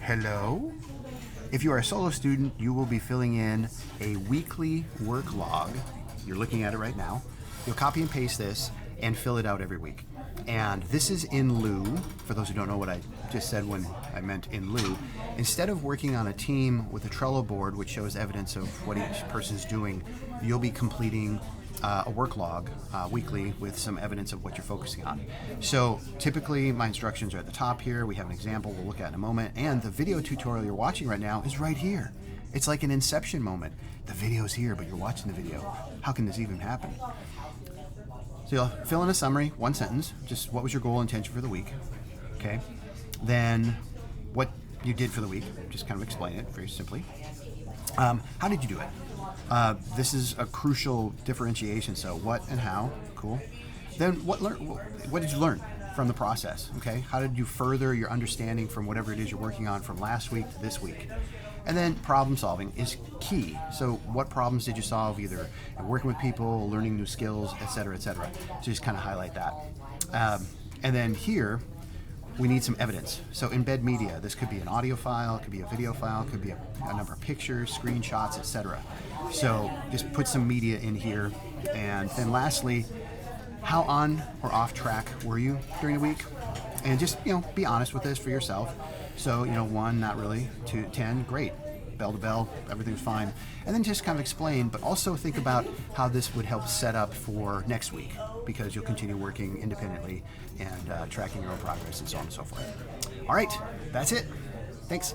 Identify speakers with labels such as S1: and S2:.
S1: Hello? If you are a solo student, you will be filling in a weekly work log. You're looking at it right now. You'll copy and paste this and fill it out every week. And this is in lieu, for those who don't know what I just said when I meant in lieu, instead of working on a team with a Trello board which shows evidence of what each person's doing, you'll be completing a work log weekly with some evidence of what you're focusing on. So typically my instructions are at the top here. We have an example we'll look at in a moment, and the video tutorial you're watching right now is right here. It's like an inception moment. The video's here, but you're watching the video. How can this even happen? So you'll fill in a summary, one sentence, just what was your goal and intention for the week, okay? Then what you did for the week, just kind of explain it very simply. How did you do it? This is a crucial differentiation, so what and how, cool. Then what did you learn from the process, okay? How did you further your understanding from whatever it is you're working on from last week to this week? And then problem solving is key. So what problems did you solve, either working with people, learning new skills, et cetera, et cetera. So just kind of highlight that. And then here, we need some evidence. So embed media. This could be an audio file, it could be a video file, it could be a number of pictures, screenshots, etc. So just put some media in here. And then lastly, how on or off track were you during the week? And just, be honest with this for yourself. So, 1, not really, 2, 10, great. Bell to bell, everything's fine. And then just kind of explain, but also think about how this would help set up for next week, because you'll continue working independently and tracking your own progress and so on and so forth. All right, that's it. Thanks.